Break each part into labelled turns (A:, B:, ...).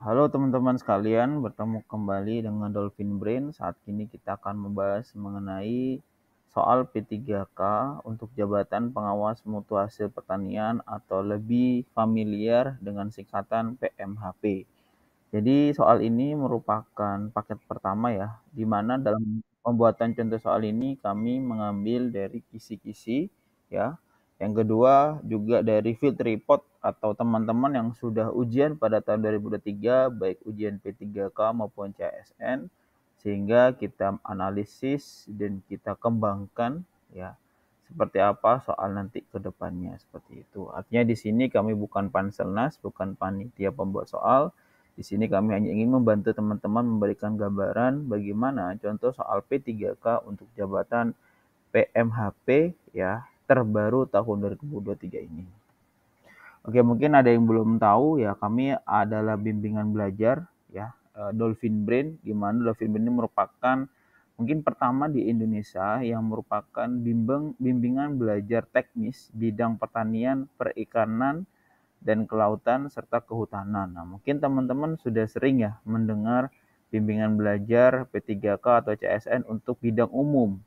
A: Halo teman-teman sekalian, bertemu kembali dengan Dolphin Brain. Saat ini kita akan membahas mengenai soal P3K untuk jabatan pengawas mutu hasil pertanian atau lebih familiar dengan singkatan PMHP. Jadi soal ini merupakan paket pertama ya, di mana dalam pembuatan contoh soal ini kami mengambil dari kisi-kisi ya. Yang kedua juga dari field report atau teman-teman yang sudah ujian pada tahun 2023 baik ujian P3K maupun CSN, sehingga kita analisis dan kita kembangkan ya seperti apa soal nanti ke depannya seperti itu. Artinya di sini kami bukan panselnas, bukan panitia pembuat soal. Di sini kami hanya ingin membantu teman-teman memberikan gambaran bagaimana contoh soal P3K untuk jabatan PMHP ya terbaru tahun 2023 ini. Oke, mungkin ada yang belum tahu ya, kami adalah bimbingan belajar ya, Dolphin Brain, di mana Dolphin Brain ini merupakan mungkin pertama di Indonesia yang merupakan bimbingan belajar teknis bidang pertanian, perikanan, dan kelautan serta kehutanan. Nah, mungkin teman-teman sudah sering ya mendengar bimbingan belajar P3K atau CSN untuk bidang umum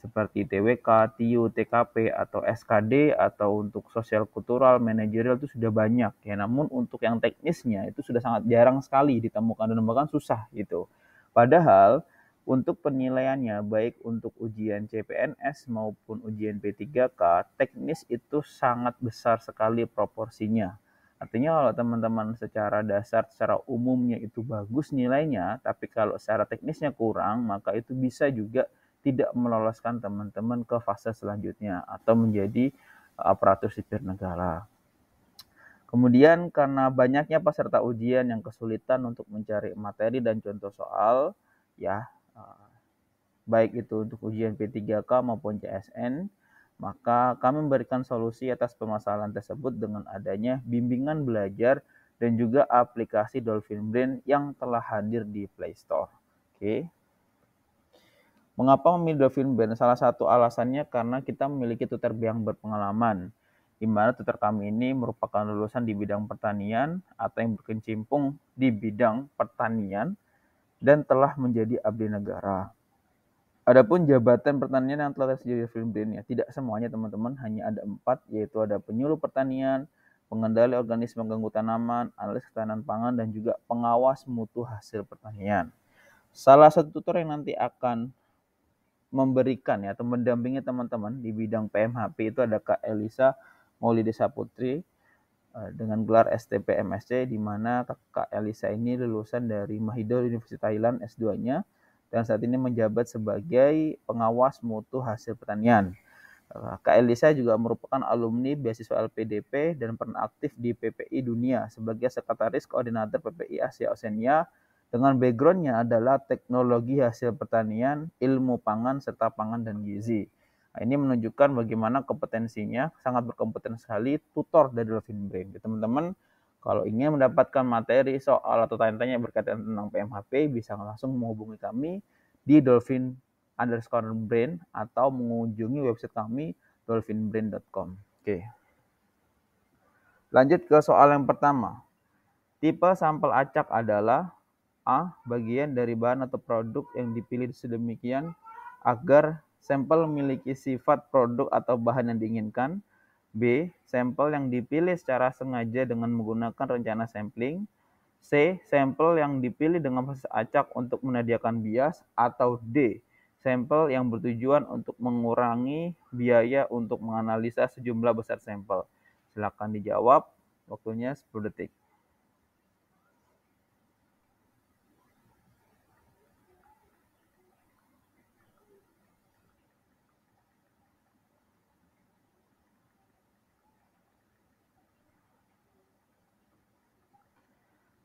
A: seperti TWK, TIU, TKP, atau SKD, atau untuk sosial kultural, manajerial itu sudah banyak ya. Namun untuk yang teknisnya itu sudah sangat jarang sekali ditemukan dan bahkan susah gitu. Padahal untuk penilaiannya baik untuk ujian CPNS maupun ujian P3K, teknis itu sangat besar sekali proporsinya. Artinya kalau teman-teman secara dasar, secara umumnya itu bagus nilainya, tapi kalau secara teknisnya kurang, maka itu bisa juga tidak meloloskan teman-teman ke fase selanjutnya atau menjadi aparatur sipil negara. Kemudian karena banyaknya peserta ujian yang kesulitan untuk mencari materi dan contoh soal, ya baik itu untuk ujian P3K maupun CSN, maka kami memberikan solusi atas permasalahan tersebut dengan adanya bimbingan belajar dan juga aplikasi Dolphin Brain yang telah hadir di Play Store. Oke. Mengapa memilih Dolphin Brain? Salah satu alasannya karena kita memiliki tutor yang berpengalaman, di mana tutor kami ini merupakan lulusan di bidang pertanian atau yang berkecimpung di bidang pertanian dan telah menjadi abdi negara. Adapun jabatan pertanian yang telah tersedia di Dolphin Brain ya, tidak semuanya teman-teman, hanya ada 4, yaitu ada penyuluh pertanian, pengendali organisme ganggu tanaman, analis ketahanan pangan, dan juga pengawas mutu hasil pertanian. Salah satu tutor yang nanti akan memberikan ya atau mendampingi teman-teman di bidang PMHP itu ada Kak Elisa Maulidi Saputri dengan gelar STP MSc, di mana Kak Elisa ini lulusan dari Mahidol University Thailand S2-nya dan saat ini menjabat sebagai pengawas mutu hasil pertanian. Kak Elisa juga merupakan alumni beasiswa LPDP dan pernah aktif di PPI Dunia sebagai sekretaris koordinator PPI Asia Oseania dengan background-nya adalah teknologi hasil pertanian, ilmu pangan, serta pangan dan gizi. Nah, ini menunjukkan bagaimana kompetensinya, sangat berkompeten sekali, tutor dari Dolphin Brain. Teman-teman, kalau ingin mendapatkan materi soal atau tanya-tanya berkaitan tentang PMHP, bisa langsung menghubungi kami di Dolphin_Brain atau mengunjungi website kami dolphinbrain.com. Oke. Lanjut ke soal yang pertama. Tipe sampel acak adalah A. Bagian dari bahan atau produk yang dipilih sedemikian agar sampel memiliki sifat produk atau bahan yang diinginkan. B. Sampel yang dipilih secara sengaja dengan menggunakan rencana sampling. C. Sampel yang dipilih dengan proses acak untuk menyediakan bias. Atau D. Sampel yang bertujuan untuk mengurangi biaya untuk menganalisa sejumlah besar sampel. Silakan dijawab. Waktunya 10 detik.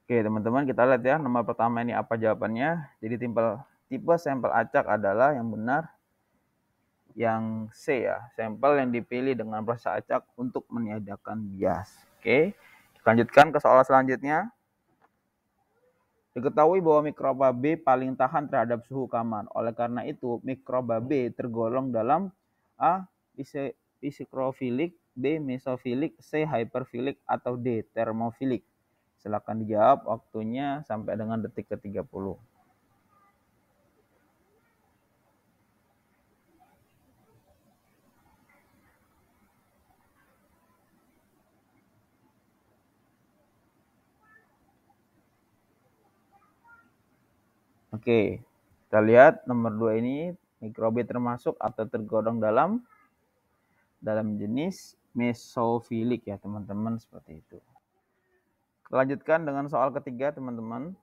A: Oke, teman-teman, kita lihat ya, nomor pertama ini apa jawabannya. Jadi tipe sampel acak adalah yang benar yang C ya, sampel yang dipilih dengan proses acak untuk meniadakan bias. Oke, lanjutkan ke soal selanjutnya. Diketahui bahwa mikroba B paling tahan terhadap suhu kamar. Oleh karena itu, mikroba B tergolong dalam A. Isikrofilik, B. Mesofilik, C. Hyperfilik, atau D. Termofilik. Silakan dijawab, waktunya sampai dengan detik ke-30. Oke, kita lihat nomor 2 ini, mikrobit termasuk atau tergolong dalam jenis mesofilik ya teman-teman, seperti itu. Lanjutkan dengan soal ketiga teman-teman.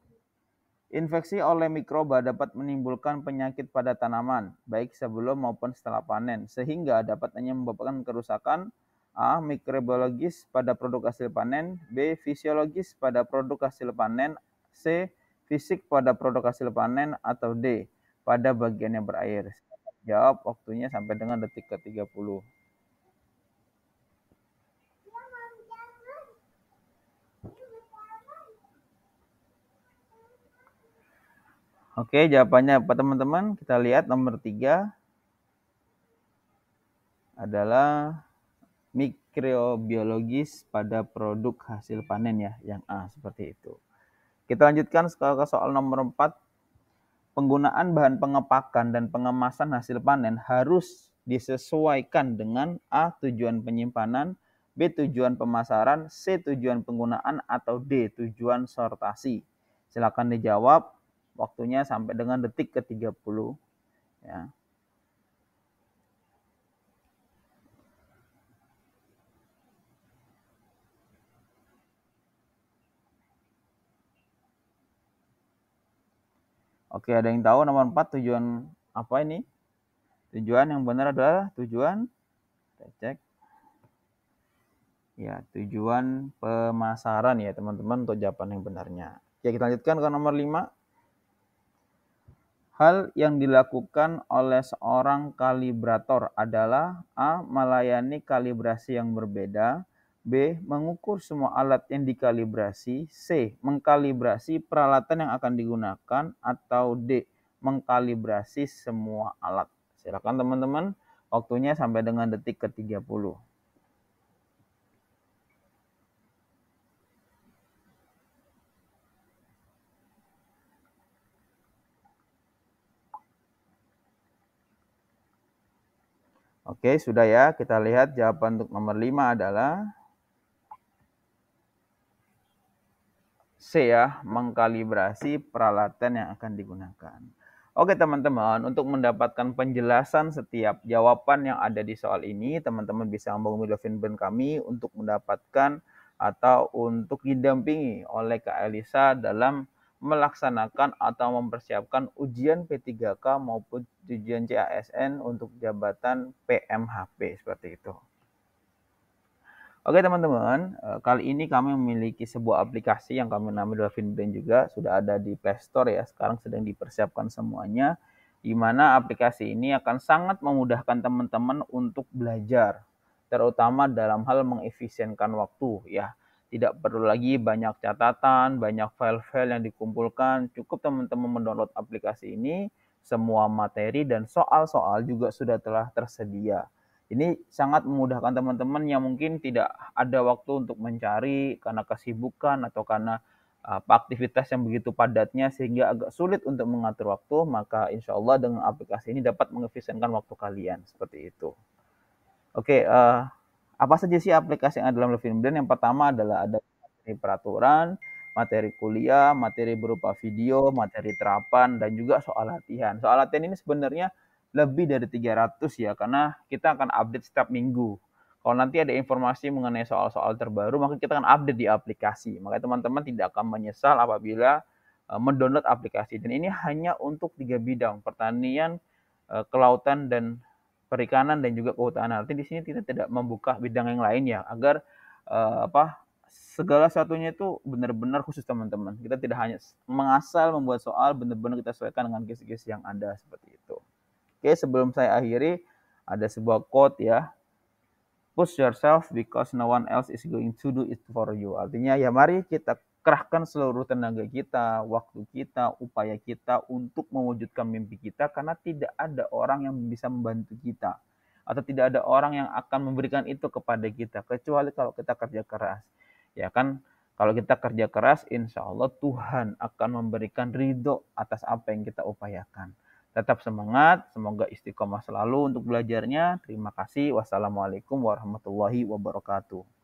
A: Infeksi oleh mikroba dapat menimbulkan penyakit pada tanaman, baik sebelum maupun setelah panen, sehingga dapat hanya menyebabkan kerusakan A. Mikrobiologis pada produk hasil panen, B. Fisiologis pada produk hasil panen, C. Fisik pada produk hasil panen, atau D. Pada bagian yang berair. Jawab, waktunya sampai dengan detik ke-30. Oke, jawabannya apa teman-teman? Kita lihat nomor 3 adalah mikrobiologis pada produk hasil panen ya, yang A, seperti itu. Kita lanjutkan ke soal nomor 4. Penggunaan bahan pengepakan dan pengemasan hasil panen harus disesuaikan dengan A. Tujuan penyimpanan, B. Tujuan pemasaran, C. Tujuan penggunaan, atau D. Tujuan sortasi. Silakan dijawab, waktunya sampai dengan detik ke-30 ya. Oke, ada yang tahu nomor 4 tujuan apa ini? Tujuan yang benar adalah tujuan, kita cek. Ya, tujuan pemasaran ya teman-teman untuk jawaban yang benarnya. Oke, kita lanjutkan ke nomor 5. Hal yang dilakukan oleh seorang kalibrator adalah A. Melayani kalibrasi yang berbeda, B. Mengukur semua alat yang dikalibrasi, C. Mengkalibrasi peralatan yang akan digunakan, atau D. Mengkalibrasi semua alat. Silakan teman-teman, waktunya sampai dengan detik ke-30. Oke, sudah ya. Kita lihat jawaban untuk nomor 5 adalah C ya, mengkalibrasi peralatan yang akan digunakan. Oke teman-teman, untuk mendapatkan penjelasan setiap jawaban yang ada di soal ini, teman-teman bisa menghubungi Dolphin Brain kami untuk mendapatkan atau untuk didampingi oleh Kak Elisa dalam melaksanakan atau mempersiapkan ujian P3K maupun ujian CASN untuk jabatan PMHP, seperti itu. Oke teman-teman, kali ini kami memiliki sebuah aplikasi yang kami namai Dolphin Brain juga, sudah ada di Play Store ya, sekarang sedang dipersiapkan semuanya, di mana aplikasi ini akan sangat memudahkan teman-teman untuk belajar, terutama dalam hal mengefisienkan waktu ya. Tidak perlu lagi banyak catatan, banyak file-file yang dikumpulkan, cukup teman-teman mendownload aplikasi ini, semua materi dan soal-soal juga sudah telah tersedia. Ini sangat memudahkan teman-teman yang mungkin tidak ada waktu untuk mencari karena kesibukan atau karena aktivitas yang begitu padatnya sehingga agak sulit untuk mengatur waktu, maka insya Allah dengan aplikasi ini dapat mengefisienkan waktu kalian, seperti itu. Oke, apa saja sih aplikasi yang ada dalam Dolphin Brain? Yang pertama adalah ada materi peraturan, materi kuliah, materi berupa video, materi terapan, dan juga soal latihan. Soal latihan ini sebenarnya lebih dari 300 ya, karena kita akan update setiap minggu. Kalau nanti ada informasi mengenai soal-soal terbaru, maka kita akan update di aplikasi. Makanya teman-teman tidak akan menyesal apabila mendownload aplikasi. Dan ini hanya untuk 3 bidang, pertanian, kelautan, dan perikanan, dan juga kehutanan. Artinya di sini kita tidak membuka bidang yang lain ya, agar segala sesuatunya itu benar-benar khusus teman-teman. Kita tidak hanya mengasal membuat soal, benar-benar kita sesuaikan dengan case-case yang ada, seperti itu. Oke, sebelum saya akhiri, ada sebuah quote ya. Push yourself because no one else is going to do it for you. Artinya ya mari kita kerahkan seluruh tenaga kita, waktu kita, upaya kita untuk mewujudkan mimpi kita, karena tidak ada orang yang bisa membantu kita. Atau tidak ada orang yang akan memberikan itu kepada kita, kecuali kalau kita kerja keras. Ya kan, Kalau kita kerja keras, insya Allah Tuhan akan memberikan ridho atas apa yang kita upayakan. Tetap semangat, semoga istiqomah selalu untuk belajarnya. Terima kasih. Wassalamualaikum warahmatullahi wabarakatuh.